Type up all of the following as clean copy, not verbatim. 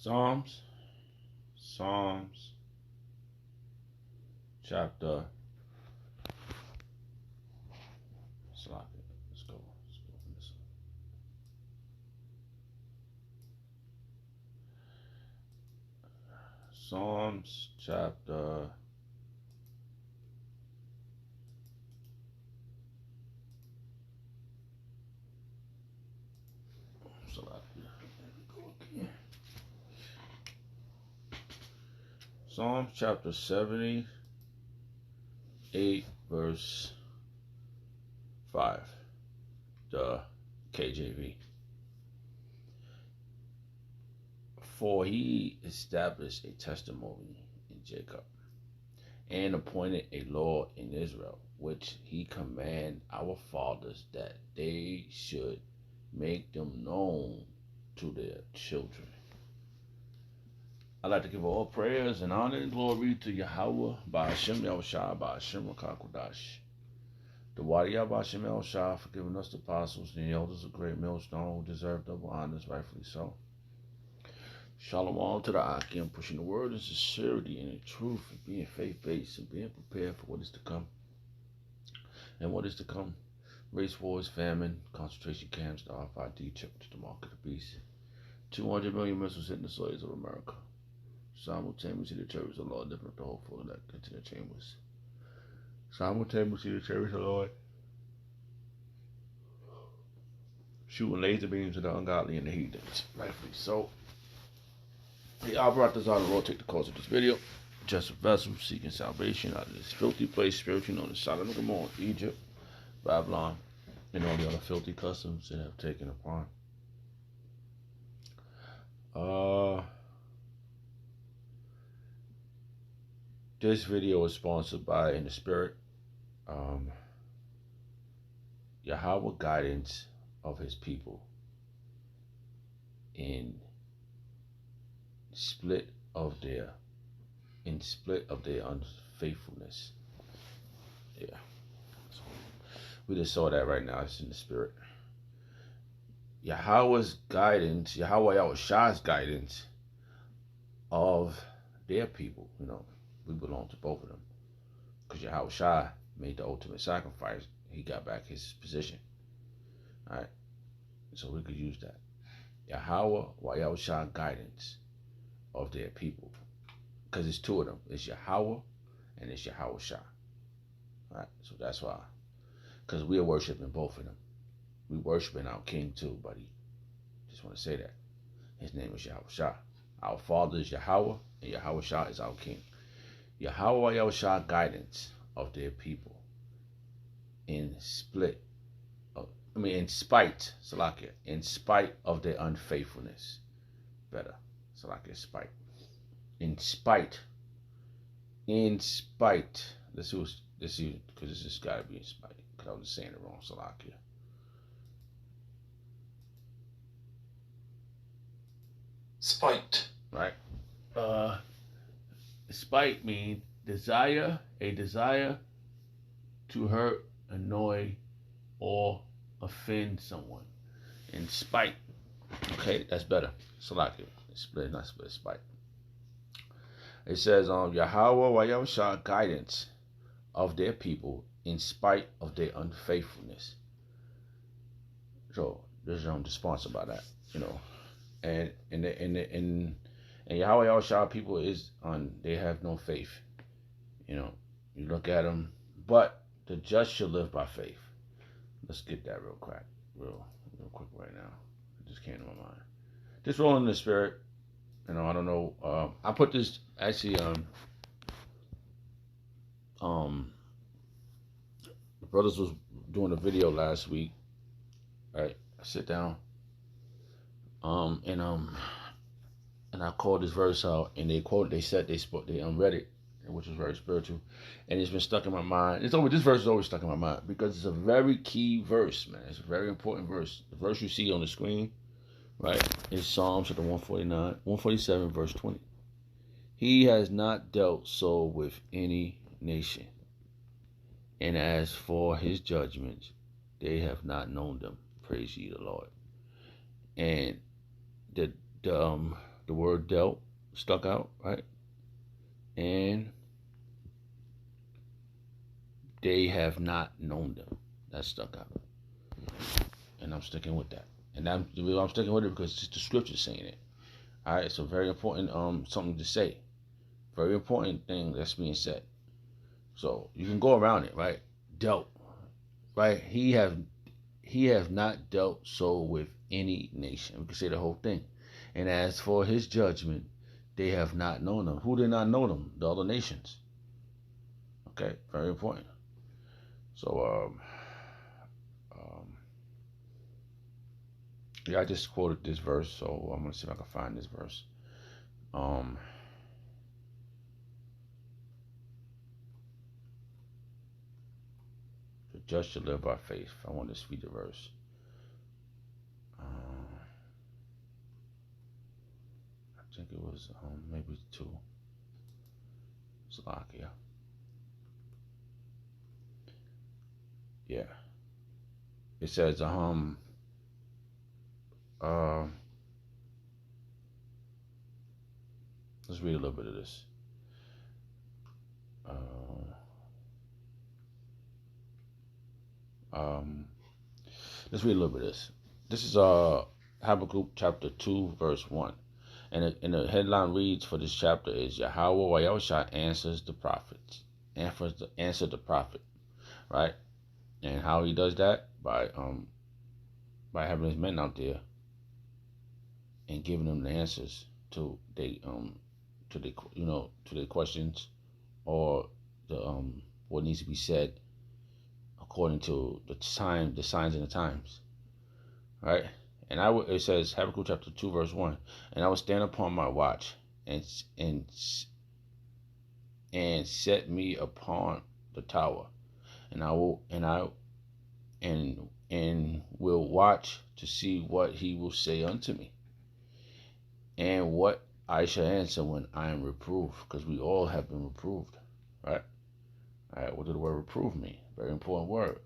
Psalms chapter. Let's go. Let's go. Psalms chapter. Psalms chapter 78, verse 5. The KJV. For he established a testimony in Jacob, and appointed a law in Israel, which he commanded our fathers, that they should make them known to their children. I'd like to give all prayers and honor and glory to Yahweh, Ba'ashem Yahushua, Ba'ashem Rakakodash. The Wadiyah Ba'ashem Yahushua for giving us the apostles and the elders of great millstone who deserve double honors, rightfully so. Shalom to the Akim, pushing the word in sincerity and in truth, and being faith-based and being prepared for what is to come. And what is to come? Race wars, famine, concentration camps, the RFID chip to the mark of the beast. 200 million missiles hitting the soils of America. Simultaneously, the chariots of the Lord lifting up the whole full elect into their chambers. Simultaneously, the chariots of the Lord shooting laser beams at the ungodly and the heathens. Rightfully so. The Albaratazar, the Lord, take the cause of this video. Just a vessel seeking salvation out of this filthy place, spiritually known as Sodom and Gomorrah, Egypt, Babylon, and all the other filthy customs that have taken upon. This video is sponsored by In the Spirit. Yahweh guidance of his people in split of their unfaithfulness. Yeah. So we just saw that right now. It's in the spirit. Yahweh's guidance, Yahweh Yahushua's guidance of their people. You know, we belong to both of them. Because Yahushua made the ultimate sacrifice. He got back his position. Alright? So we could use that. Yahweh Yahushua guidance of their people. Because it's two of them. It's Yahweh and it's Yahushua. Alright? So that's why. Because we are worshiping both of them. We worshiping our king too, buddy. Just want to say that. His name is Yahushua. Our father is Yahweh, and Yahushua is our king. Yahweh Yahushua guidance of their people in spite, Salakia, in spite of their unfaithfulness. Better, Salakia, spite. In spite. Let's see, because this has got to be in spite, because I was saying it wrong, Salakia. Spite. Right? Spite means a desire to hurt, annoy, or offend someone. In spite. Okay, that's better. Salakia. Split, not split, spite. It says, Yahweh Yahushua guidance of their people in spite of their unfaithfulness. So this is just sponsored by that, you know. And Yahweh Yahushua people they have no faith. You know, you look at them, but the just shall live by faith. Let's get that real quick right now. It just came to my mind. Just rolling in the spirit. You know, I don't know. I put this actually. The brothers was doing a video last week. Right, I sit down. And I called this verse out, and they unread it, which was very spiritual, and it's been stuck in my mind. This verse is always stuck in my mind because it's a very key verse, man. It's a very important verse. The verse you see on the screen, right, is Psalms chapter 147, verse 20. He has not dealt so with any nation, and as for his judgments, they have not known them. Praise ye the Lord. And the word dealt stuck out, right? And they have not known them. That stuck out. And I'm sticking with that. And I'm sticking with it because it's the scripture saying it. All right, so very important something to say. Very important thing that's being said. So you can go around it, right? Dealt, right? He have not dealt so with any nation. We can say the whole thing. And as for his judgment, they have not known them. Who did not know them? The other nations. Okay, very important. So yeah, I just quoted this verse, so I'm gonna see if I can find this verse. The just shall live by faith. I want to read the verse. I think it was maybe 2. Slovakia. Yeah. It says let's read a little bit of this. Let's read a little bit of this. This is Habakkuk chapter 2 verse 1. And the headline reads for this chapter is Yahweh Wayosha answers the prophets. Answer the prophet. Right? And how he does that? By having his men out there and giving them the answers to their questions, or the what needs to be said according to the signs and the times, right? And it says Habakkuk chapter 2 verse 1, and I will stand upon my watch and set me upon the tower, and will watch to see what he will say unto me, and what I shall answer when I am reproved, because we all have been reproved, right? All right, what does the word reprove mean? Very important word.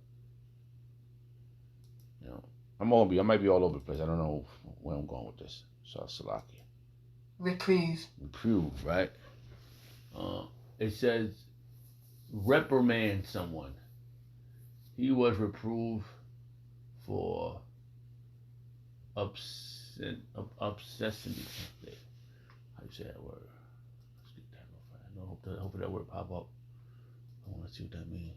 You know, I might be all over the place. I don't know where I'm going with this. So Salakia. Reprove, right? It says reprimand someone. He was reproved for obscenity. How you say that word? Let's get that off. I hope that word pop up. I want to see what that means.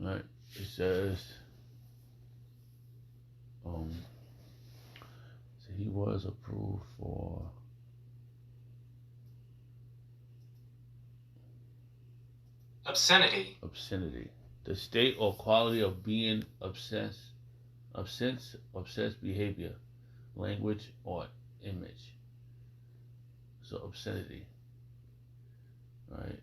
Right? It says, so he was approved for obscenity. The state or quality of being obsessed behavior, language, or image. So obscenity, right?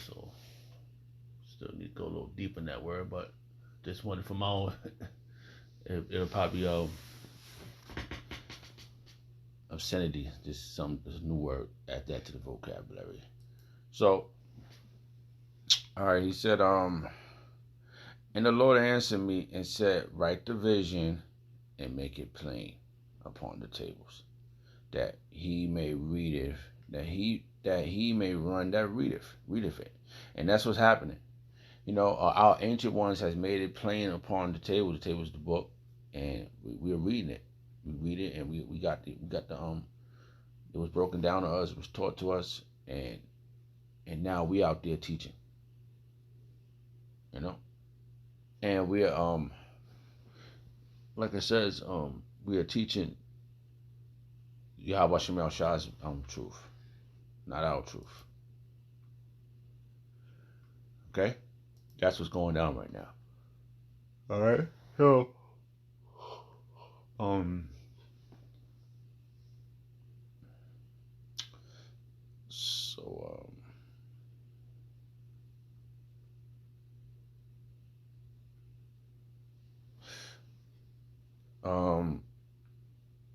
So still need to go a little deep in that word, but just wanted from my own. It'll probably obscenity. This new word. Add that to the vocabulary. So, all right. He said, and the Lord answered me and said, write the vision and make it plain upon the tables, that he may read it, that he may run that readeth it. And that's what's happening. You know, our ancient ones has made it plain upon the table. The table is the book, and we're reading it. We read it, and we got the it was broken down to us. It was taught to us, and now we out there teaching. You know, and we're like it says, we are teaching Yahweh Shem Shah's truth, not our truth. Okay, that's what's going down right now. All right, so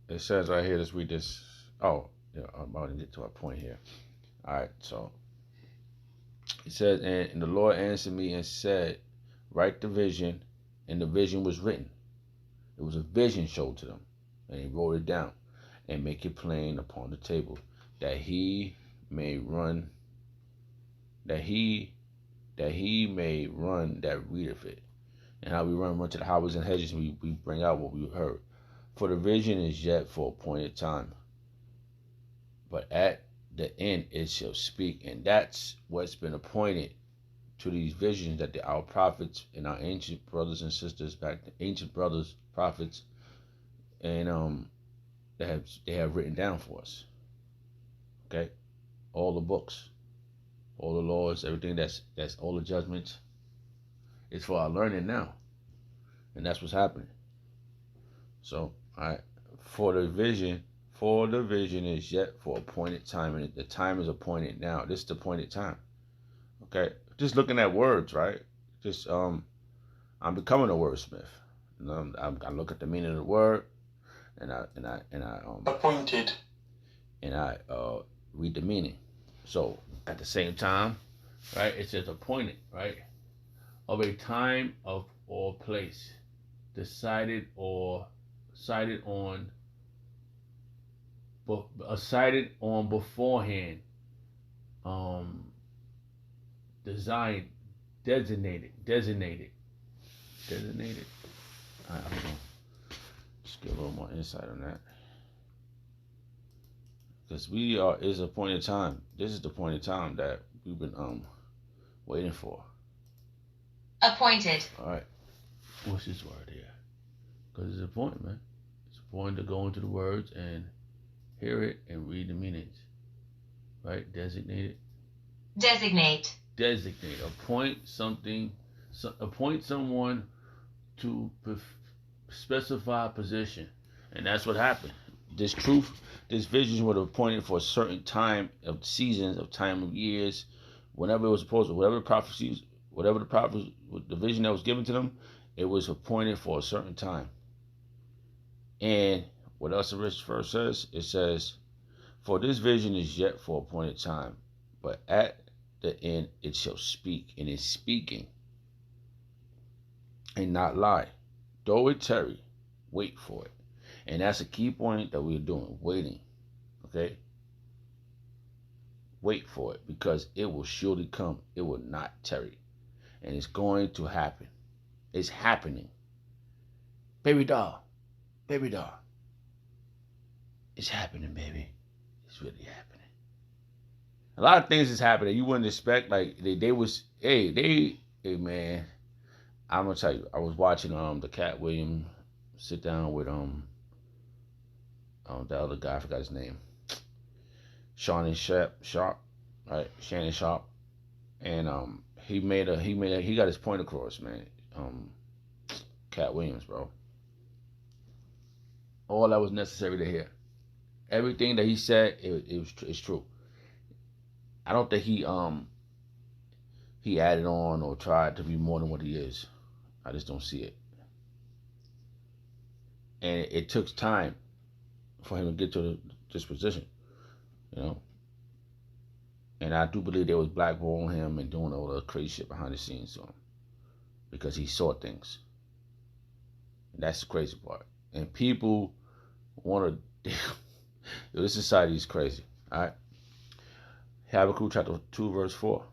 it says right here. Let's read this. Oh, yeah, I'm about to get to a point here. All right, so It says, and the Lord answered me and said, write the vision, and the vision was written. It was a vision showed to them, and he wrote it down, and make it plain upon the table, that he may run, that he may run that readeth it. And how we run to the highways and hedges, and we bring out what we heard. For the vision is yet for appointed time, but at the end it shall speak. And that's what's been appointed to these visions that our prophets and our ancient brothers and sisters, back the ancient brothers, prophets, and they have written down for us. Okay, all the books, all the laws, everything that's all the judgments. It's for our learning now, and that's what's happening. So, all right, for the vision is yet for appointed time, and the time is appointed now. This is the appointed time. Okay, just looking at words, right? Just I'm becoming a wordsmith. You know, I look at the meaning of the word, and I appointed, and I read the meaning. So at the same time, right? It says appointed, right? Of a time of or place, decided or cited on beforehand, designed, designated. I don't know. Just get a little more insight on that, because is appointed time. This is the appointed time that we've been waiting for. Appointed. All right. What's this word here? Because it's appointed, man. It's appointed to go into the words and hear it and read the meanings. Right? Designated. Designate. Appoint something. Appoint someone to specify a position, and that's what happened. This vision was appointed for a certain time of seasons, of time of years, whenever it was supposed to, whatever the vision that was given to them, it was appointed for a certain time. And what else the rich verse says? It says, for this vision is yet for appointed time, but at the end it shall speak, and is speaking, and not lie. Though it tarry, wait for it. And that's a key point that we're doing, waiting. Okay? Wait for it, because it will surely come. It will not tarry. And it's going to happen. It's happening. Baby doll. It's happening, baby. It's really happening. A lot of things is happening you wouldn't expect. Like hey man, I'm gonna tell you, I was watching the Cat Williams sit down with the other guy, I forgot his name. Shannon Sharpe, right? Shannon Sharpe. And he got his point across, man. Cat Williams, bro. All that was necessary to hear. Everything that he said, it's true. I don't think he added on or tried to be more than what he is. I just don't see it. And it took time for him to get to this position, you know. And I do believe they was blackballing him and doing all the crazy shit behind the scenes to him, because he saw things. And that's the crazy part. And people want to... This society is crazy, all right? Habakkuk chapter 2, verse 4.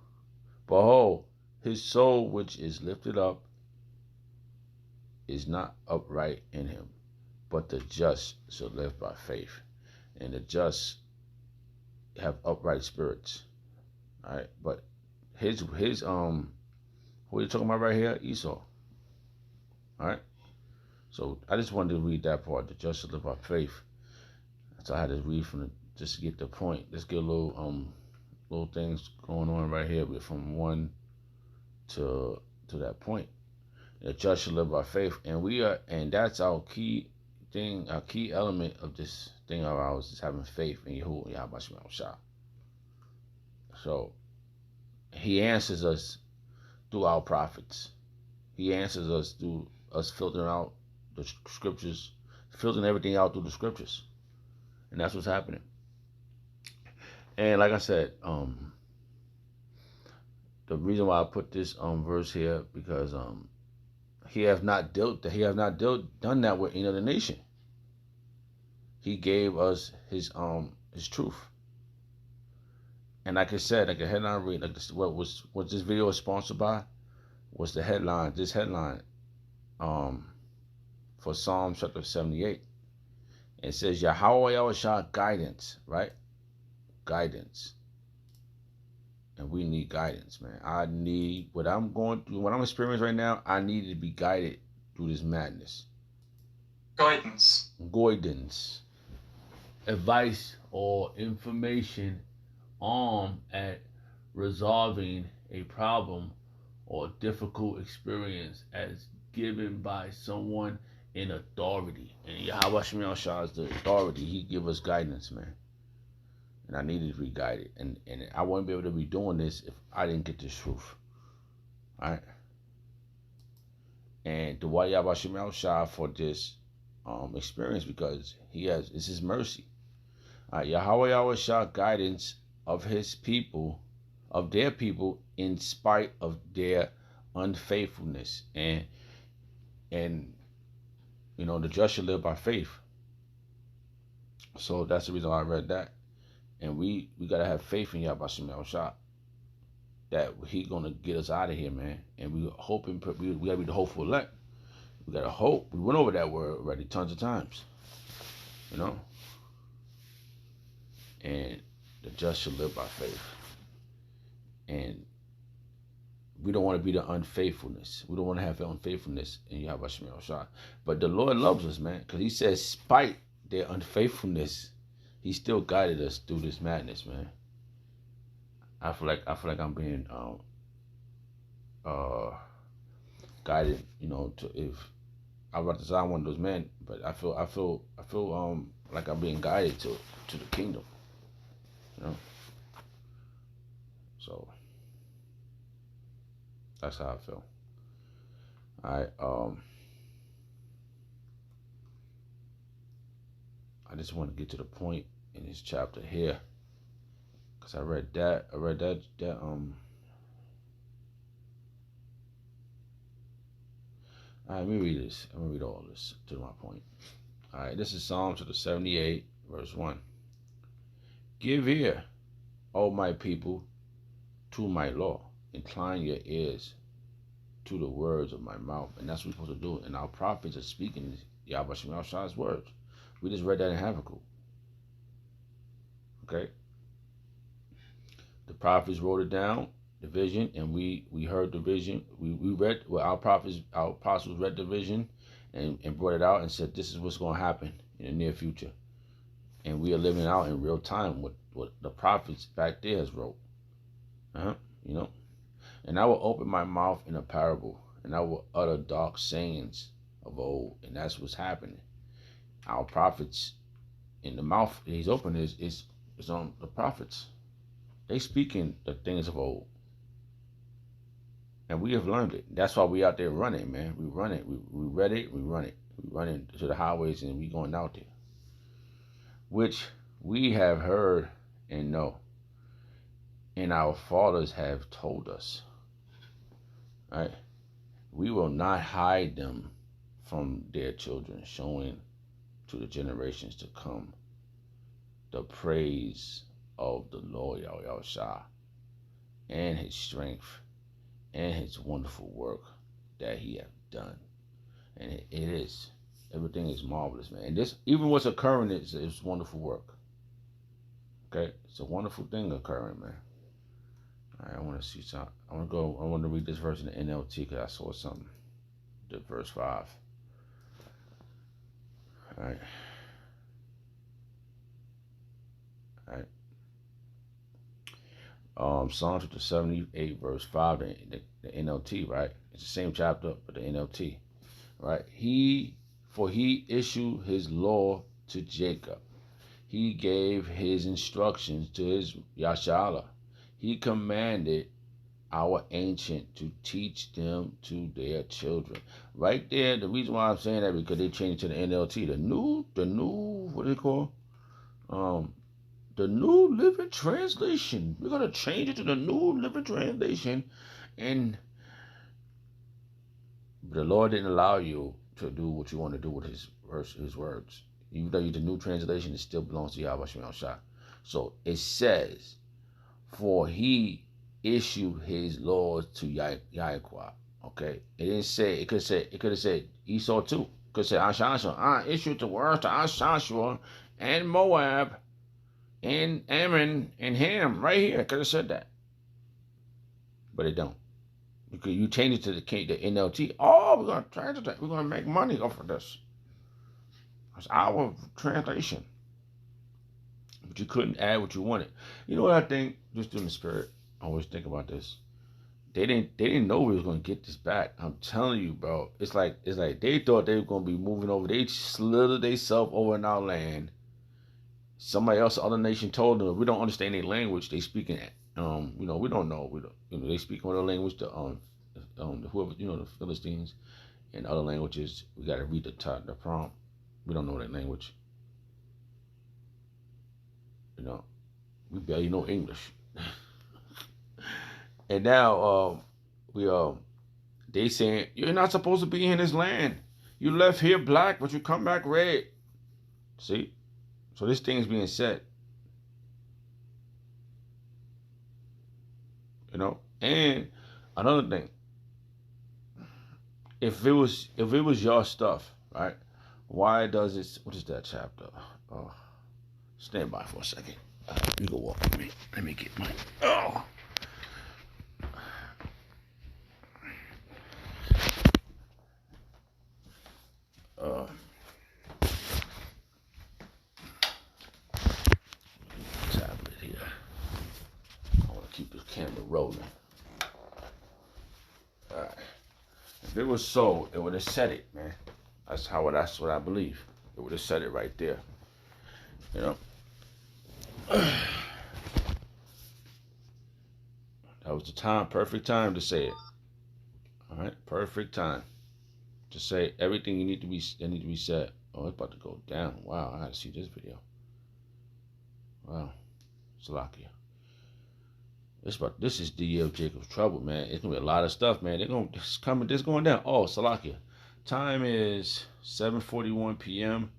Behold, his soul which is lifted up is not upright in him, but the just shall live by faith. And the just have upright spirits. All right, but his what are you talking about right here? Esau. All right, so I just wanted to read that part. The just shall live by faith. So I had to read just to get the point. Let's get a little things going on right here. We're from 1 to that point. The just shall live by faith, and that's our key thing, our key element of this thing of ours is having faith in Yahuwah Yahweh Shah. So he answers us through our prophets. He answers us through us filtering out the scriptures, filtering everything out through the scriptures. And that's what's happening. And like I said, the reason why I put this verse here, because he have not done that with any other nation. He gave us his truth. And like I said, like a headline read, like this, what this video was sponsored by was the headline. This headline for Psalm chapter 78. It says Yahweh Yahushua guidance, right? Guidance. And we need guidance, man. I need what I'm going through, what I'm experiencing right now. I need to be guided through this madness. Guidance. Advice or information at resolving a problem or difficult experience as given by someone in authority. And Yahweh Shemel Shah is the authority. He give us guidance, man. And I needed to be guided. And I wouldn't be able to be doing this if I didn't get this truth. Alright? And the Yahweh Shemel Shah for this experience, because it's his mercy. Yahweh Yahushua guidance of his people, of their people, in spite of their unfaithfulness. And you know, the just shall live by faith. So that's the reason why I read that. And we gotta have faith in Yahweh Shemel Shah that he gonna get us out of here, man. And we hoping, we gotta be the hopeful elect. We gotta hope. We went over that word already tons of times, you know. And the just shall live by faith. And we don't want to be the unfaithfulness. We don't want to have the unfaithfulness in Yahweh Shemel Shah. But the Lord loves us, man, because he says, despite their unfaithfulness, he still guided us through this madness, man. I feel like I'm being guided, you know, to if I was to say I'm one of those men, but I feel like I'm being guided to the kingdom. You know? So that's how I feel. Alright, I just want to get to the point in this chapter here. Cause I read that Alright, let me read this. I'm gonna read all this to my point. Alright, this is Psalm chapter 78, verse 1. Give ear, O my people, to my law. Incline your ears to the words of my mouth. And that's what we're supposed to do. And our prophets are speaking Yahweh Shemel Shah's words. We just read that in Habakkuk. Okay? The prophets wrote it down, the vision, and we heard the vision. We read, well, our apostles read the vision and brought it out and said, this is what's going to happen in the near future. And we are living out in real time what the prophets back there has wrote. You know? And I will open my mouth in a parable, and I will utter dark sayings of old. And that's what's happening. Our prophets, in the mouth he's opened is on the prophets. They speaking the things of old. And we have learned it. That's why we out there running, man. We run it. We read it, we run it. We running to the highways and we going out there. Which we have heard and know. And our fathers have told us. Right? We will not hide them from their children, showing to the generations to come the praise of the Lord Yahushua and his strength and his wonderful work that he have done. And it is. Everything is marvelous, man. And this, even what's occurring is wonderful work. Okay? It's a wonderful thing occurring, man. All right, I want to see something. I want to read this verse in the NLT because I saw something. The verse 5. All right. Psalm chapter 78, verse 5, the NLT, right? It's the same chapter, but the NLT, right? For he issued his law to Jacob. He gave his instructions to his Yashala. He commanded our ancient to teach them to their children. Right there, the reason why I'm saying that because they changed to the NLT, the new, what do they call? the New Living Translation. We're going to change it to the New Living Translation. And the Lord didn't allow you to do what you want to do with his words. Even though you're the New Translation, it still belongs to Yahweh Shem Shah. So it says, for he issued his laws to Yahuwah. Okay? It didn't say, it could have said Esau too. It could say Ashashua. I issued the words to Ashashua and Moab and Ammon and Ham. Right here. It could have said that. But it don't. Because you change it to the NLT. Oh, we're going to translate that. We're going to make money off of this. It's our translation. But you couldn't add what you wanted. You know what I think? Just in the spirit, I always think about this. They didn't know we was gonna get this back. I'm telling you, bro. It's like they thought they were gonna be moving over. They slithered themselves over in our land. Somebody else, other nation, told them we don't understand their language. They speaking, we don't know. They speak another language. Whoever, the Philistines and other languages. We got to read the prompt. We don't know that language. We barely know English. And now they saying you're not supposed to be in this land. You left here black, but you come back red. See? So this thing is being said. And another thing. If it was your stuff, right? Why does it? What is that chapter? Stand by for a second. You go walk with me. Let me get my. Tablet here. I want to keep this camera rolling. All right. If it was so, it would have said it, man. That's what I believe. It would have said it right there. That was the time, perfect time to say it. All right, perfect time to say everything that need to be said. Oh, it's about to go down. Wow, I gotta see this video. Wow, Salakia. This is the year of Jacob's trouble, man. It's gonna be a lot of stuff, man. This going down. Oh, Salakia. Time is 7:41 p.m.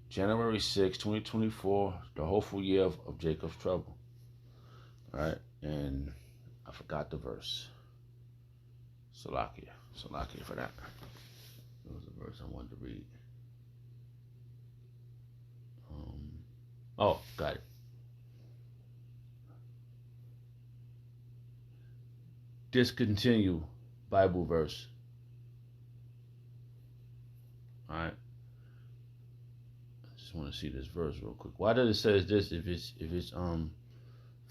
January 6, 2024, the hopeful year of Jacob's trouble. All right, and I forgot the verse. Salakia for that. That was the verse I wanted to read. Got it. Discontinue Bible verse. All right. I want to see this verse real quick. Why does it say this if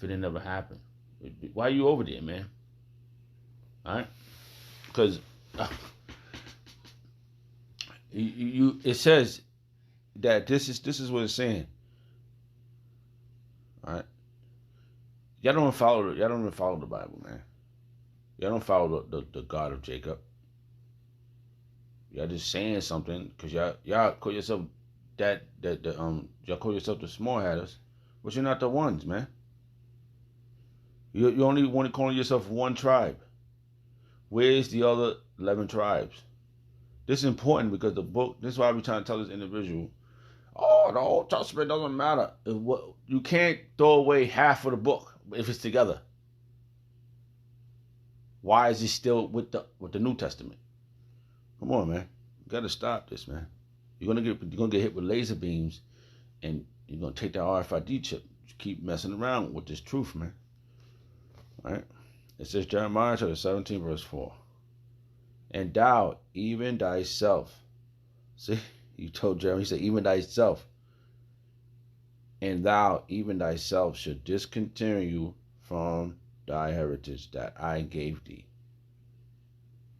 it never happened? Why are you over there, man? All right, because it says that this is what it's saying. All right, y'all don't even follow the Bible, man. Y'all don't follow the God of Jacob. Y'all just saying something because y'all call yourself y'all call yourself the small hatters, but you're not the ones, man. You only want to call yourself one tribe. Where's the other 11 tribes? This is important because this is why we're trying to tell this individual, the Old Testament doesn't matter. You can't throw away half of the book if it's together. Why is it still with the New Testament? Come on, man. You gotta stop this, man. You're gonna get hit with laser beams, and you're gonna take that RFID chip. You keep messing around with this truth, man. All right. It says Jeremiah chapter 17 verse 4. And thou, even thyself. See, you told Jeremiah. He said, even thyself. And thou, even thyself, should discontinue from thy heritage that I gave thee.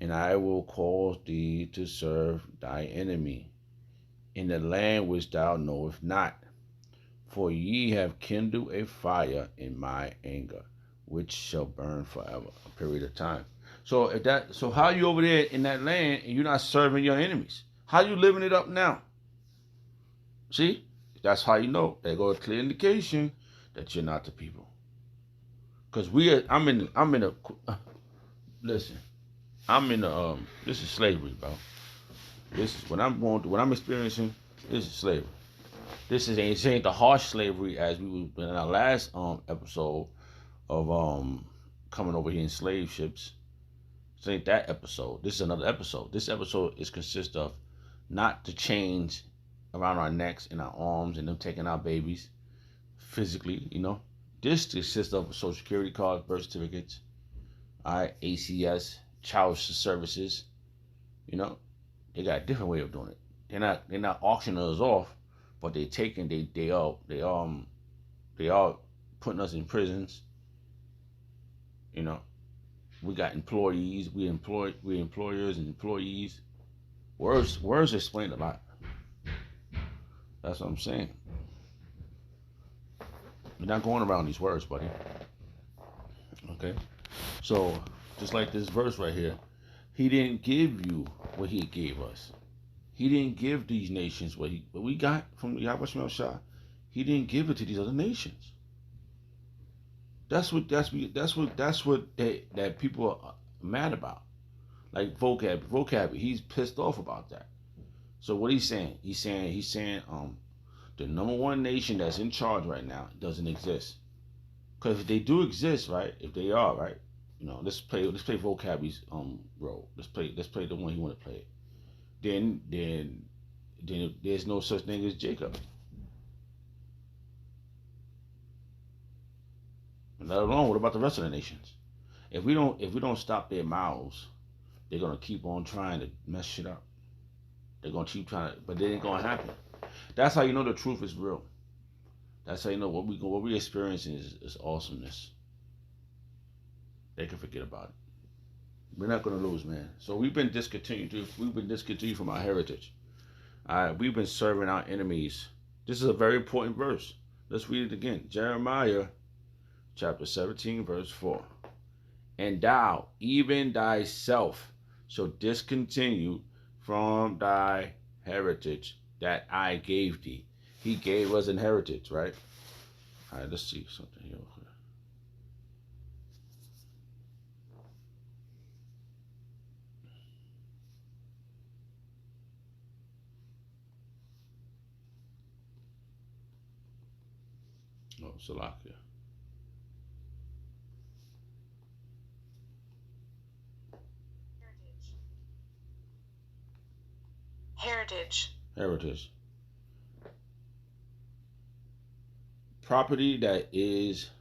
And I will cause thee to serve thy enemy in the land which thou knowest not. For ye have kindled a fire in my anger, which shall burn forever. A period of time. So how you over there in that land and you're not serving your enemies? How you living it up now? See? That's how you know. There go a clear indication that you're not the people. Because we are, I'm in a, listen, I'm in a, this is slavery, bro. This is what I'm going through, what I'm experiencing, this is slavery. This ain't the harsh slavery as we were in our last episode of coming over here in slave ships. This ain't that episode. This is another episode. This episode is consist of not the chains around our necks and our arms and them taking our babies physically, you know. This consists of Social Security cards, birth certificates, all right, ACS, child services, you know. They got a different way of doing it. They're not auctioning us off, but they are putting us in prisons. You know, we got employees, we employers and employees. Words explain a lot. That's what I'm saying. You're not going around these words, buddy. Okay? So, just like this verse right here, he didn't give you what he gave us. He didn't give these nations what we got from Yahweh Shemel Shah. He didn't give it to these other nations. That's what that people are mad about. Like vocab, he's pissed off about that. So what he's saying? He's saying the number one nation that's in charge right now doesn't exist. Because if they do exist, right? If they are, right? You know, let's play vocab's role. Let's play the one he want to play. Then there's no such thing as Jacob. And let alone, what about the rest of the nations? If we don't stop their mouths, they're gonna keep on trying to mess shit up. They're gonna keep trying to, but it ain't gonna happen. That's how you know the truth is real. That's how you know what we experiencing is awesomeness. They can forget about it. We're not gonna lose, man. So we've been discontinued from our heritage. We've been serving our enemies. This is a very important verse. Let's read it again. Jeremiah chapter 17, verse 4. And thou, even thyself, shall discontinue from thy heritage that I gave thee. He gave us an heritage, right? All right, let's see something here. Oh, Salakia. Heritage. Property that is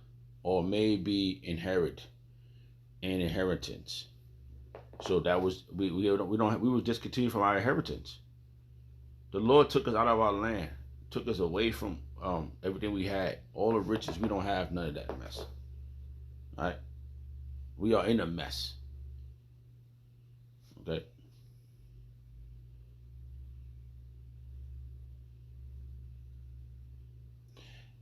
or may be an inheritance. So that was we were discontinued from our inheritance. The Lord took us out of our land, took us away from everything we had, all the riches. We don't have none of that mess. All right, we are in a mess. Okay.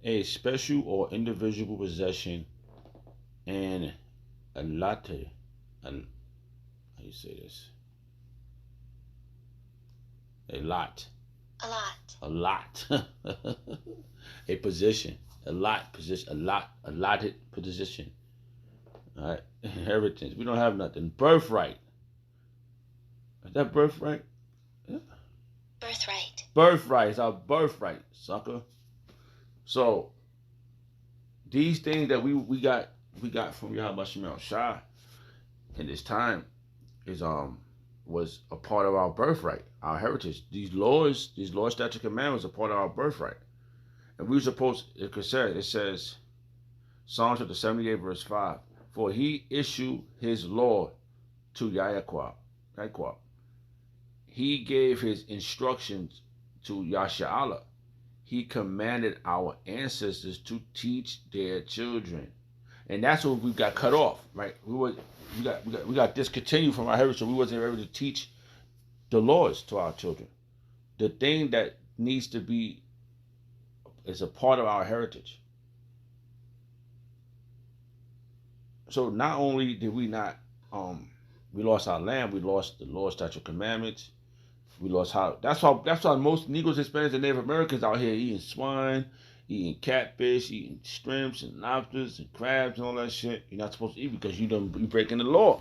A special or individual possession and a lot. How you say this? A lot. A position. Allotted position. All right. Inheritance. We don't have nothing. Birthright. Is that birthright? Yeah. Birthright. It's our birthright, sucker. So these things that we got from Yahweh Shemel Shah in this time is was a part of our birthright, our heritage. These laws, statutes, commandments are part of our birthright. And we were supposed, it says, Psalm chapter 78, verse 5, for he issued his law to Yaquab. He gave his instructions to Yasha'Allah. He commanded our ancestors to teach their children. And that's what we got cut off, right? We got discontinued from our heritage, so we wasn't able to teach the laws to our children. The thing that needs to be is a part of our heritage. So not only did we not we lost our land, we lost the law, statute, commandments. We lost how. That's why most Negroes, Hispanics, and Native Americans out here eating swine, eating catfish, eating shrimps and lobsters and crabs and all that shit. You're not supposed to eat because you're breaking the law.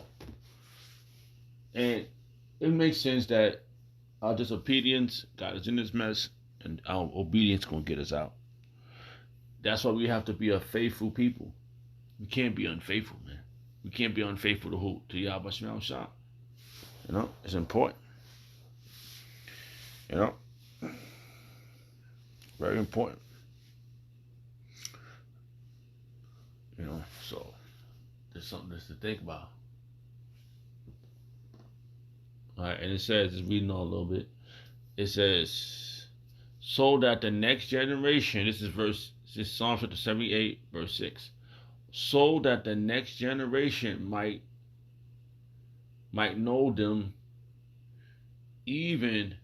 And it makes sense that our disobedience got us in this mess, and our obedience gonna get us out. That's why we have to be a faithful people. We can't be unfaithful, man. We can't be unfaithful to who? To Yahweh Shem Shah. You know, it's important. You know, very important. You know, so there's something to think about. All right, and it says, just reading on a little bit. It says, so that the next generation. This is Psalm 78, verse 6. So that the next generation might know them, even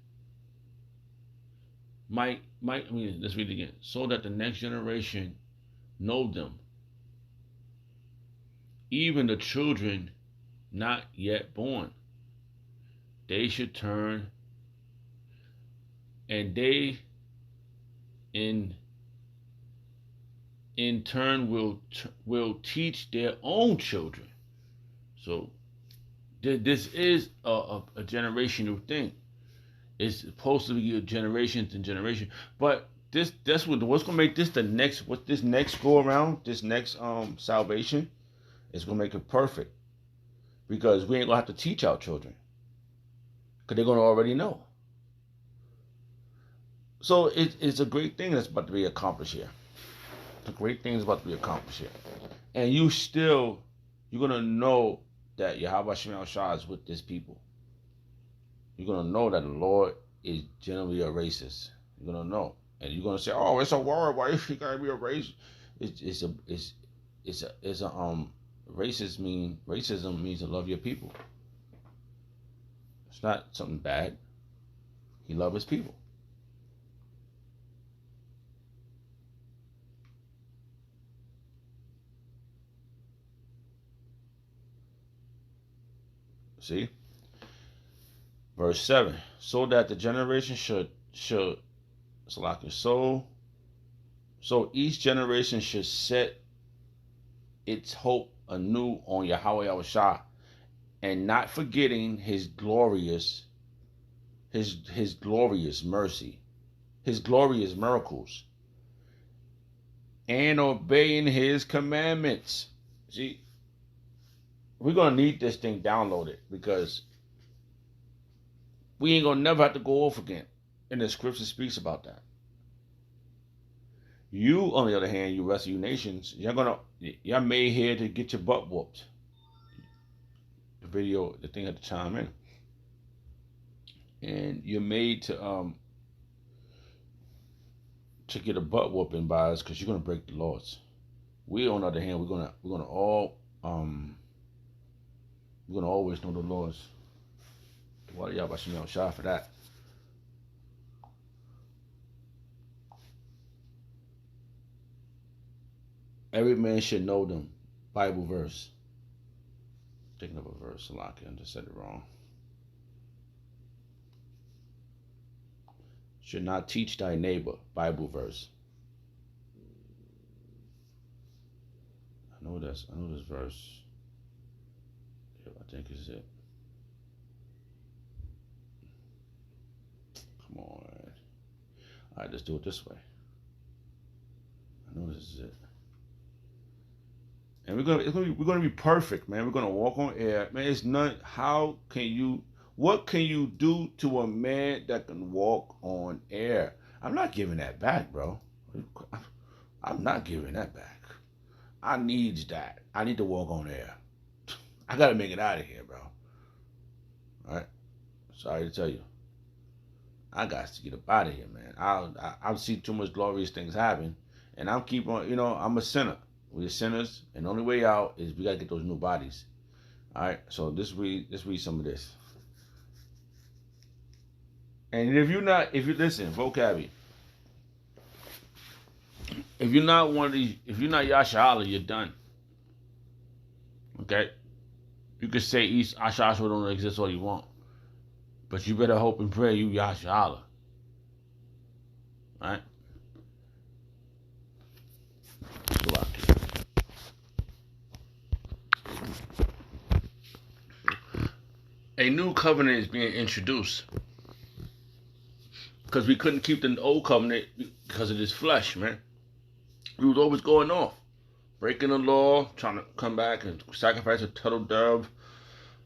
let's read it again. So that the next generation know them, even the children not yet born. They should turn, and they in turn will teach their own children. So this is a generational thing. It's supposed to be a generation to generation, but that's what's gonna make this this next go around, this next salvation is gonna make it perfect, because we ain't gonna have to teach our children, because they're gonna already know. So it's a great thing that's about to be accomplished here. The great thing is about to be accomplished here, and you're gonna know that Yahweh Shem Shah is with this people. You're gonna know that the Lord is generally a racist. You're gonna know, and you're gonna say, "Oh, it's a word. Why is he gotta be a racist?" Racism means to love your people. It's not something bad. He loves his people. See? Verse 7. So that the generation should so each generation should set its hope anew on Yahweh Yahushua, and not forgetting his glorious mercy, his glorious miracles, and obeying his commandments. See, we're gonna need this thing downloaded, because we ain't gonna never have to go off again. And the scripture speaks about that. You, on the other hand, you rest of you nations, you're made here to get your butt whooped. The thing had to chime in. And you're made to get a butt whooping by us, because you're gonna break the laws. We, on the other hand, we're gonna always know the laws. Well, y'all about to shot for that. Every man should know them. Bible verse. Thinking of a verse, Salaki, I just said it wrong. Should not teach thy neighbor. Bible verse. I know this verse. Yeah, I think is it. Come on. All right, let's do it this way. I know this is it. And we're gonna be perfect, man. We're gonna walk on air, man. It's not. What can you do to a man that can walk on air? I'm not giving that back, bro. I'm not giving that back. I need that. I need to walk on air. I gotta make it out of here, bro. All right. Sorry to tell you. I got to get up out of here, man. I've seen too much glorious things happen, and I'm keep on. I'm a sinner. We're sinners, and the only way out is we gotta get those new bodies. All right. So let's read some of this. And if you listen, vocabulary. If you're not Yashala, you're done. Okay? You can say East Ashashua don't exist all you want. But you better hope and pray you Yashala. Right? a new covenant is being introduced. Because we couldn't keep the old covenant because of this flesh, man. We was always going off. Breaking the law, trying to come back and sacrifice a turtle dove.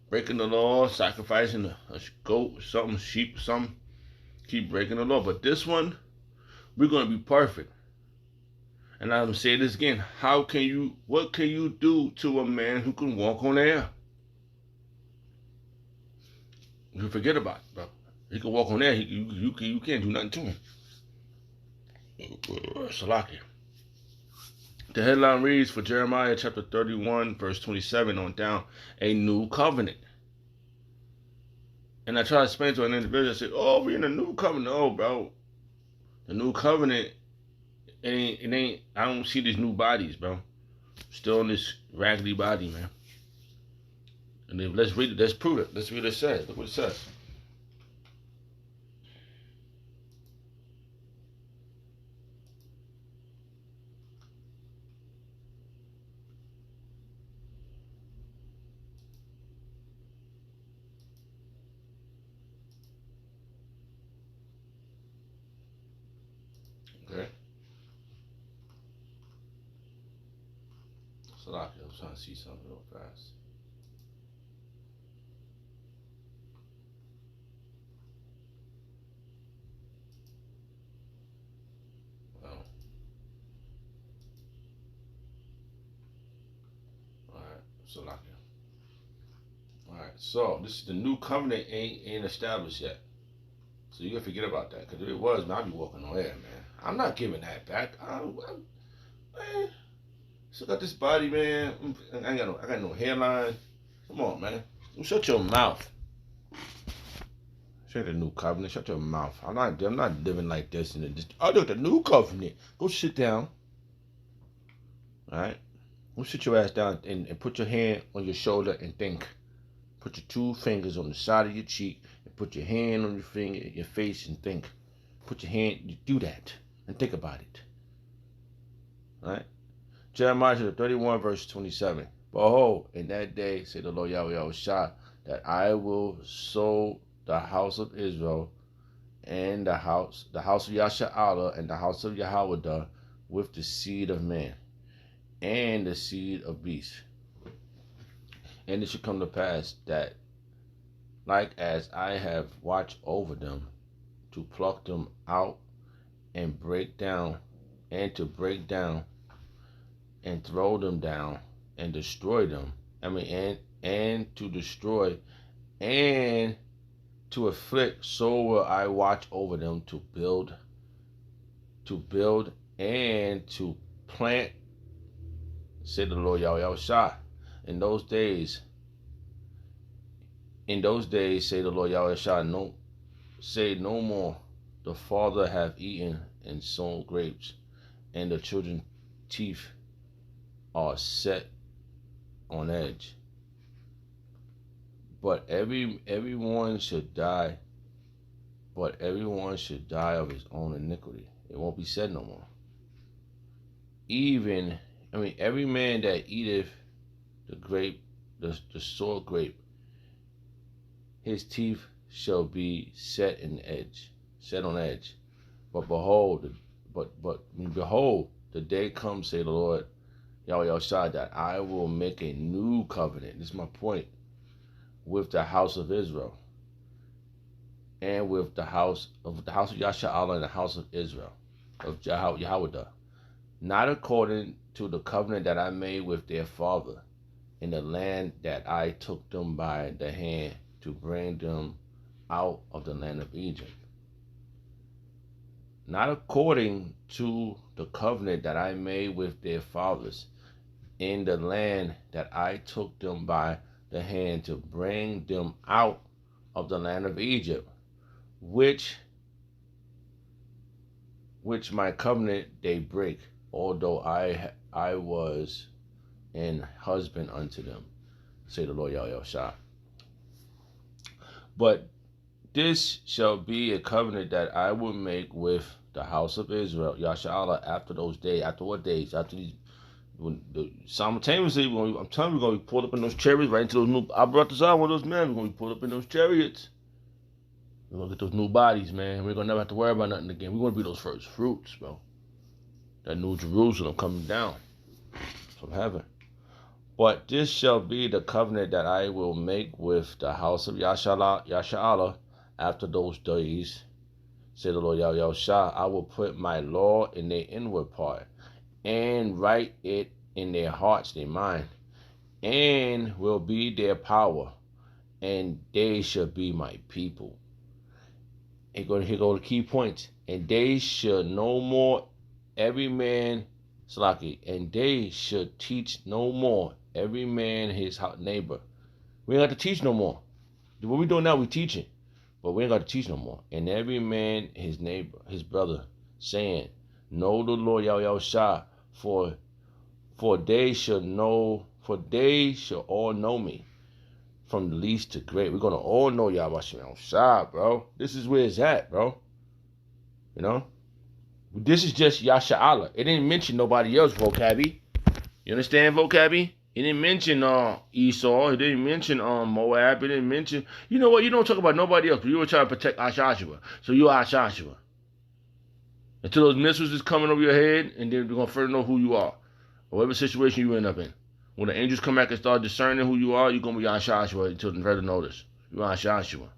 Breaking the law, sacrificing a goat, something, sheep, something. Keep breaking the law. But this one, we're going to be perfect. And I'm going to say this again. What can you do to a man who can walk on air? You forget about it, bro. He can walk on air. You can't do nothing to him. Salaki. The headline reads for Jeremiah chapter 31, verse 27 on down, a new covenant. And I try to explain to an individual, I say, oh, we're in a new covenant. Oh, bro. The new covenant, it ain't, I don't see these new bodies, bro. Still in this raggedy body, man. And then let's read it, let's prove it. Let's read what it says. Look what it says. Okay. Salaki, I'm trying to see something real fast. Oh. Alright, Salaki. Alright, so this is the new covenant ain't established yet. So you gotta forget about that. Because if it was, man, I'd be walking on air, man. I'm not giving that back. Man, still got this body, man. I got no hairline. Come on, man. Shut your mouth. Shut the new covenant. Shut your mouth. I'm not living like this and just. Oh, look, the new covenant. Go sit down. All right. Go sit your ass down and put your hand on your shoulder and think. Put your two fingers on the side of your cheek and put your hand on your face and think. Put your hand. Do that and think about it. All right. Jeremiah 31 verse 27. Behold, in that day, say the Lord Yahweh Yahushua, that I will sow the house of Israel and the house of Yasha'Allah and the house of Yahweh with the seed of man and the seed of beast. And it should come to pass that, like as I have watched over them, to pluck them out and break down, and to break down and throw them down and destroy them. And to destroy and to afflict, so will I watch over them to build and to plant, said the Lord Yahweh Yahushua. In those days, say the Lord Yahweh Yahushua, say no more, the father have eaten and sown grapes, and the children's teeth are set on edge. But everyone should die. But everyone should die of his own iniquity. It won't be said no more. Every man that eateth the grape, the sour grape, his teeth shall be set on edge. But behold, the day comes, say the Lord Yahweh Yahushua, that I will make a new covenant. This is my point. With the house of Israel, and with the house of Yasha'Allah and the house of Israel, of Yahweh, not according to the covenant that I made with their father in the land that I took them by the hand to bring them out of the land of Egypt. Not according to the covenant that I made with their fathers in the land that I took them by the hand to bring them out of the land of Egypt, which my covenant they break, although I was an husband unto them, say the Lord Yahweh Shah. But this shall be a covenant that I will make with the house of Israel, Yasha'Allah, after those days. After what days? After Simultaneously, I'm telling you, we're going to be pulled up in those chariots right into those new. I brought this out with those men. We're going to be pulled up in those chariots. We're going to get those new bodies, man. We're going to never have to worry about nothing again. We're going to be those first fruits, bro. That new Jerusalem coming down from heaven. But this shall be the covenant that I will make with the house of Yasha'Allah after those days, said the Lord Yahushua. I will put my law in their inward part and write it in their hearts, their mind, and will be their power, and they shall be my people. Here go the key points. And they shall no more every man, Slaki, and they should teach no more every man his neighbor. We ain't got to teach no more. What we doing now, we teaching. But we ain't got to teach no more. And every man his neighbor, his brother, saying, know the Lord Yahushua, for they shall all know me, from the least to great. We're gonna all know Yahushua, bro. This is where it's at, bro. You know? This is just Yasha'Allah. It didn't mention nobody else, Vocabby. You understand, Vocabby? It didn't mention Esau. It didn't mention Moab. It didn't mention... You know what? You don't talk about nobody else, but you were trying to protect Ashashua. So you're Ashashua. Until those missiles is coming over your head, and then we're going to further know who you are. Or whatever situation you end up in. When the angels come back and start discerning who you are, you're going to be Ashashua until further notice. You're Ashashua.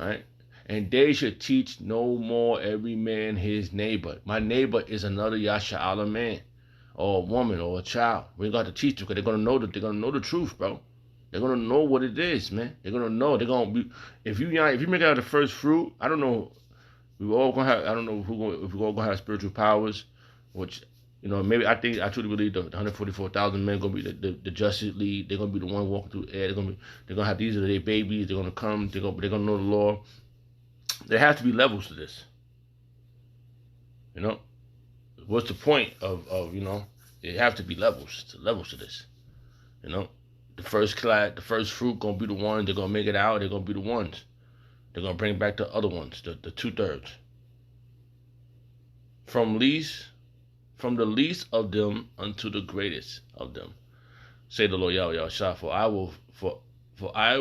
Alright? And they should teach no more every man his neighbor. My neighbor is another Yasha'Allah man, or a woman, or a child. We got to teach them because they're gonna know the truth, bro. They're gonna know what it is, man. They're gonna know. They're gonna be. If you make out the first fruit, I don't know. We all gonna have. I don't know if we're all gonna have spiritual powers, which maybe I truly believe the 144,000 men gonna be the justice league. They're gonna be the one walking through the air. They're gonna have these are their babies. They're gonna come. They're gonna know the law. There has to be levels to this. What's the point of there have to be levels to this. The first fruit gonna be the one, they're gonna make it out, they're gonna be the ones. They're gonna bring back the other ones, the 2/3. From the least of them unto the greatest of them. Say the Lord Yahushua, for I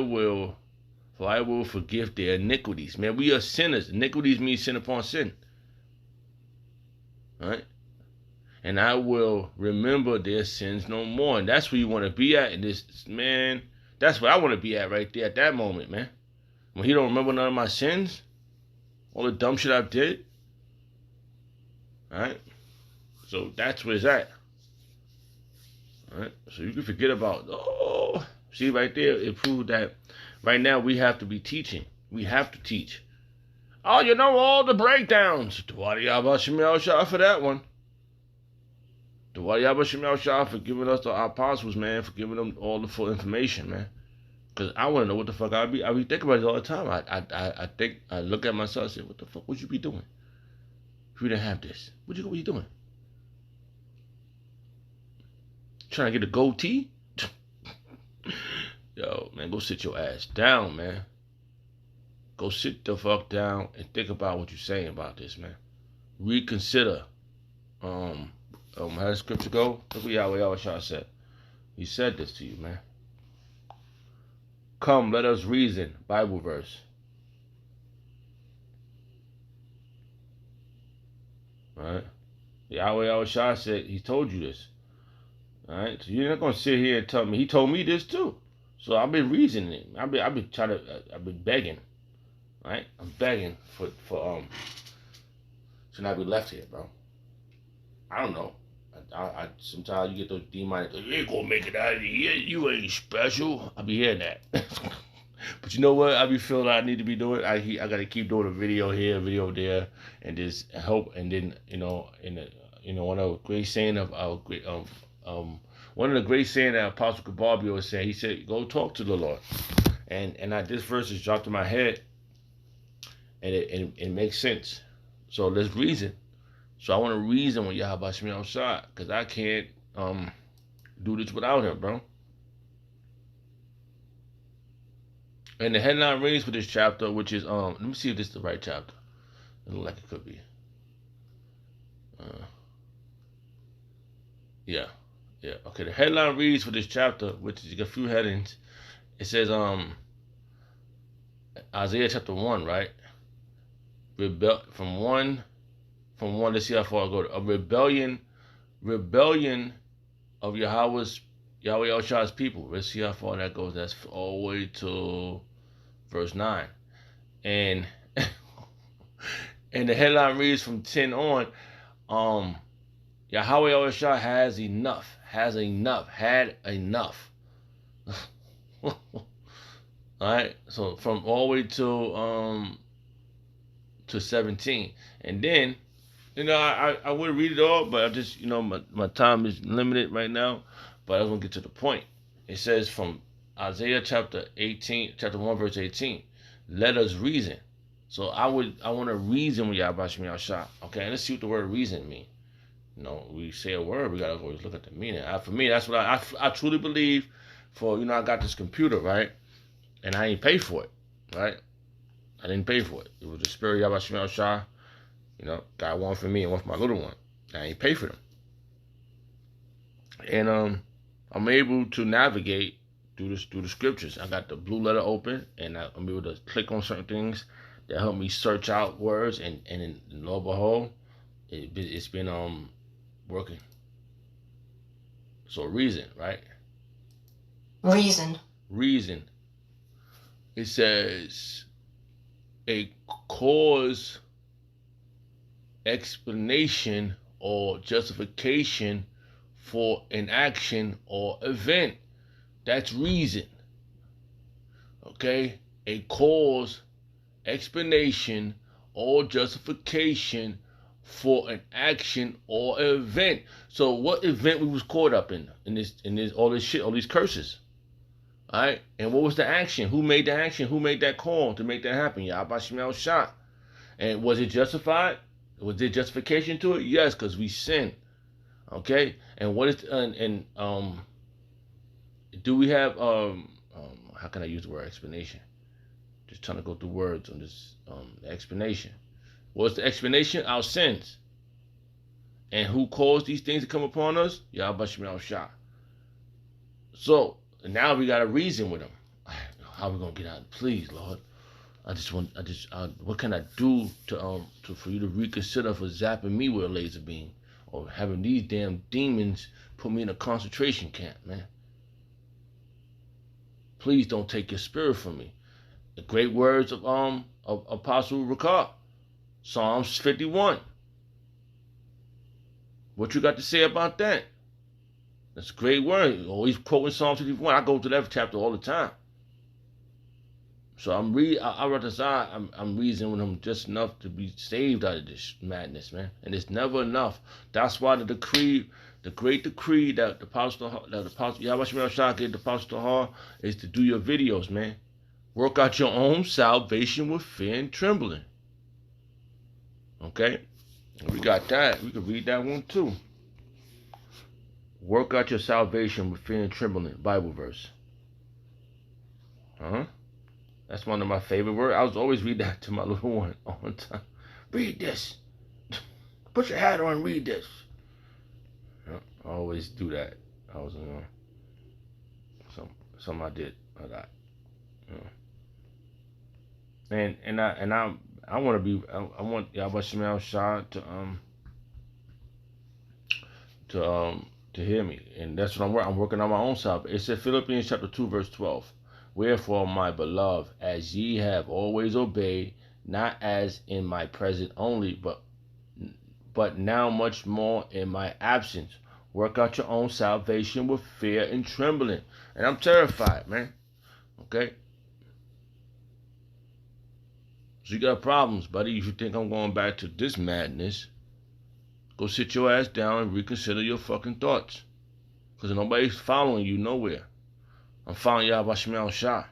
will forgive their iniquities. Man, we are sinners. Iniquities mean sin upon sin. All right? And I will remember their sins no more. And that's where you want to be at. And that's where I want to be at right there at that moment, man. When he don't remember none of my sins, all the dumb shit I did. All right? So that's where it's at. All right? So you can forget about, see right there, it proved that right now we have to be teaching. We have to teach. Oh, all the breakdowns. Dawadi Abba Shemel Shah for that one. Dawadi Abba Shemel Shah for giving us the apostles, man, for giving them all the full information, man. Because I want to know what the fuck I be thinking about it all the time. I look at myself and say, what the fuck would you be doing if you didn't have this? What you doing? Trying to get a goatee? Yo, man, go sit your ass down, man. Go sit the fuck down and think about what you're saying about this, man. Reconsider. How does scripture go? Look what Yahushua said. He said this to you, man. Come, let us reason. Bible verse. Alright? Yahushua said, he told you this. Alright? So you're not going to sit here and tell me. He told me this too. So I've been reasoning. I've been begging. Right? I'm begging for to not be left here, bro. I don't know. I sometimes you get those demonic, you ain't gonna make it out of here. You ain't special. I be hearing that. But you know what? I be feeling I need to be doing. I gotta keep doing a video here, a video there, and just help. And then one of the great saying of one of the great saying that Apostle Kabarbio was saying. He said, "Go talk to the Lord." And this verse has dropped in my head. And it makes sense. So let's reason. So I want to reason with Yahweh Shemel Shah, because I can't do this without him, bro. And the headline reads for this chapter, which is let me see if this is the right chapter. It looks like it could be. Yeah. Okay, the headline reads for this chapter, which is a few headings. It says Isaiah chapter 1, right? From one, let's see how far I go. A rebellion of Yahweh Yahshai's people. Let's see how far that goes. That's all the way to verse 9. And and the headline reads from 10 on, Yahweh Yahushua had enough. Alright, so from all the way to 17. And then, I would read it all, but I just, my time is limited right now. But I just want to get to the point. It says from Isaiah chapter 1, verse 18, let us reason. So I want to reason with Yahweh Shem Yahshua. Okay, let's see what the word reason means. We say a word, we gotta always look at the meaning. For me, that's what I truly believe. For I got this computer, right, and I ain't pay for it, right? I didn't pay for it. It was the spirit of Yahweh Shem Yahshua. Got one for me and one for my little one. I ain't pay for them, and I'm able to navigate through the scriptures. I got the blue letter open, and I'm able to click on certain things that help me search out words, and lo and behold, it's been working. So reason, right? Reason. It says a cause, explanation, or justification for an action or event. That's reason. Okay? A cause, explanation, or justification for an action or event. So what event we was caught up in this all this shit, all these curses? Alright? And what was the action? Who made the action? Who made that call to make that happen? Yahweh Shem Yahshua. And was it justified? Was there justification to it? Yes, because we sinned. Okay? And what is do we have how can I use the word explanation? Just trying to go through words on this explanation. What's the explanation? Our sins. And who caused these things to come upon us? Yahweh Shem Yahshua. So now we got to reason with him. How we gonna get out? Please, Lord. What can I do for you to reconsider for zapping me with a laser beam, or having these damn demons put me in a concentration camp, man? Please don't take your spirit from me. The great words of Apostle Ricard, Psalms 51. What you got to say about that? That's a great word. Always quoting Psalm 51. I go to that chapter all the time. So I'm reasoning with him just enough to be saved out of this madness, man. And it's never enough. That's why the great decree that the Apostle Yahweh Shem Yahshua gave the Apostle Tahar is to do your videos, man. Work out your own salvation with fear and trembling. Okay? We got that. We can read that one too. Work out your salvation with fear and trembling. Bible verse. That's one of my favorite words. I was always read that to my little one all the time. Read this. Put your hat on. Read this. I always do that. I was some I did a lot. And I want to be. I want Yahweh Shem Yahshua to hear me, and that's what I'm working on my own salvation. It said Philippians chapter 2 verse 12. Wherefore, my beloved, as ye have always obeyed, not as in my presence only, but now much more in my absence, work out your own salvation with fear and trembling. And I'm terrified, man. Okay? So you got problems, buddy. If you think I'm going back to this madness, go sit your ass down and reconsider your fucking thoughts. Because nobody's following you nowhere. I'm following Yahweh Shem Yahshua.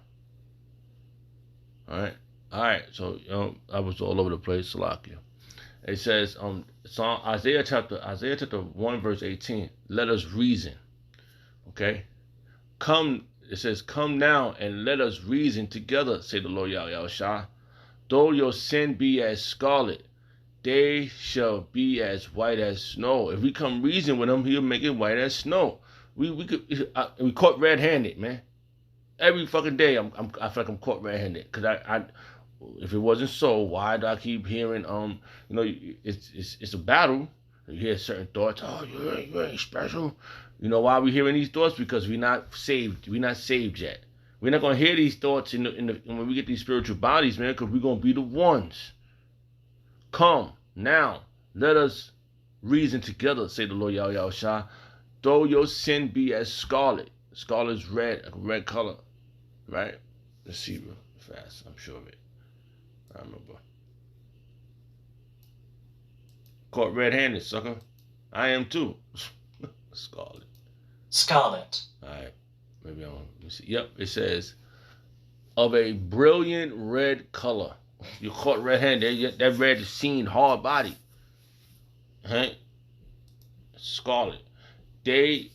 Alright, so I was all over the place, Salakia. It says Isaiah chapter 1 verse 18, let us reason. Okay? It says, come now and let us reason together, say the Lord Yahweh Shah. Though your sin be as scarlet, they shall be as white as snow. If we come reason with him, he'll make it white as snow. We caught red-handed, man. Every fucking day, I feel like I'm caught red-handed. Cause I if it wasn't so, why do I keep hearing it's a battle. You hear certain thoughts. Oh, you ain't special. You know why we hearing these thoughts? Because we're not saved. We're not saved yet. We're not gonna hear these thoughts when we get these spiritual bodies, man. Because we're gonna be the ones. Come now, let us reason together, say the Lord Yahweh Shah. Though your sin be as scarlet. Scarlet is red, like a red color, right? Let's see real fast. I'm sure of it. I remember. Caught red-handed, sucker. I am too. Scarlet. Scarlet. Alright. Maybe let me see. Yep, it says of a brilliant red color. You caught red-handed. That red is seen hard body. Right? Scarlet. They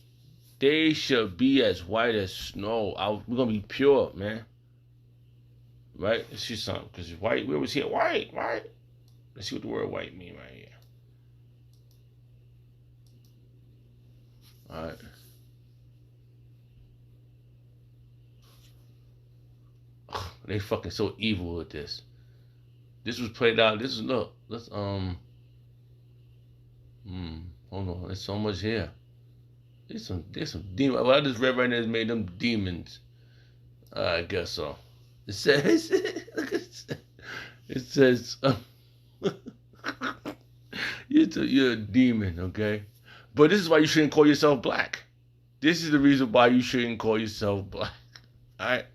shall be as white as snow. We're gonna be pure, man. Right? Let's see something. Because white, we always hear white. Let's see what the word white mean right here. Alright. They fucking so evil with this. This was played out. This is look. Let's hold on. There's so much here. There's some demons. What I just read right now has made them demons. I guess so. It says you're a demon, okay? But this is why you shouldn't call yourself black. This is the reason why you shouldn't call yourself black. Alright?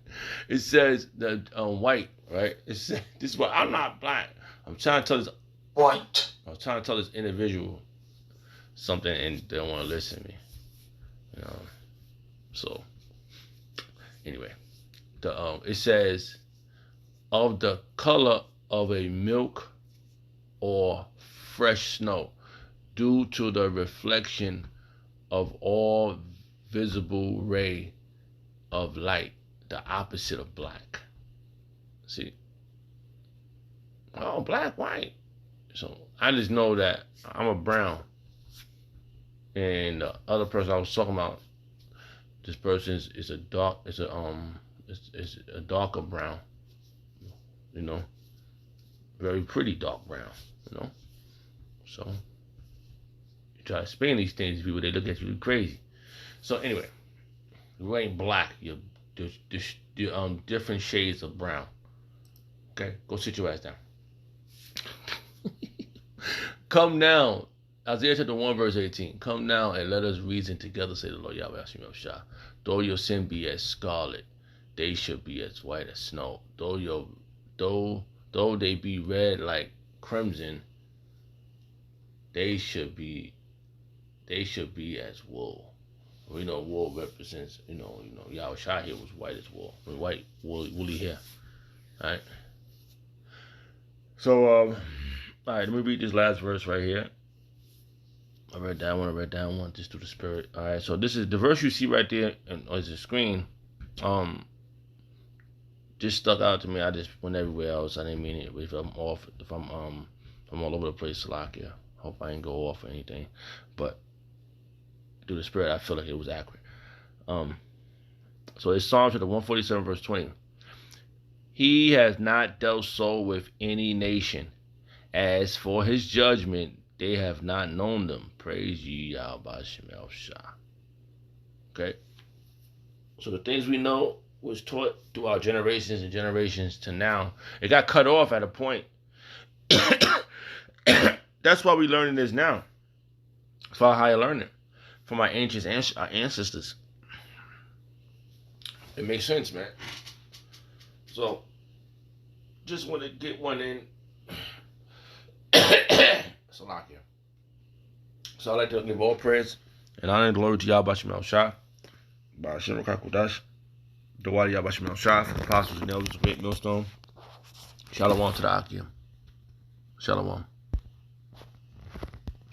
It says that white, right? It says this is why I'm not black. I'm trying to tell this White. I'm trying to tell this individual something and they don't want to listen to me. You know. So anyway. It says of the color of a milk or fresh snow, due to the reflection of all visible ray of light, the opposite of black. See? Oh, black, white. So I just know that I'm a brown. And the other person I was talking about, this person is a darker brown. You know? Very pretty dark brown, you know? So you try to explain these things to people, they look at you crazy. So anyway, you ain't black, you're different shades of brown. Okay, go sit your ass down. Come now, Isaiah chapter 1 verse 18. Come now and let us reason together, say the Lord Yahweh Hashem Shah. Though your sin be as scarlet, they shall be as white as snow. Though they be red like crimson, they should be as wool. We know wool represents, Yahweh Shah here was white as wool. White, woolly hair. Alright? So, alright, let me read this last verse right here. I read that one, just through the spirit. Alright, so this is the verse you see right there on the screen. Just stuck out to me. I just went everywhere else. I didn't mean it. If I'm all over the place, Salakia. Hope I didn't go off or anything. But through the spirit, I feel like it was accurate. So it's Psalms chapter 147 verse 20. He has not dealt so with any nation. As for his judgment, they have not known them. Praise ye Yahweh Shemel Shah. Okay? So the things we know was taught through our generations and generations to now. It got cut off at a point. That's why we're learning this now. For our higher learning. From our ancient ancestors. It makes sense, man. So, just want to get one in. Salakia. So I'd like to give all praise and honor and glory to Yahweh Shemel Shah. Ba'ashem Rakakudash. The Wadi Yahweh Shemel Shah, for the apostles and elders of Great Millstone. Shalom to the Akim. Shalom.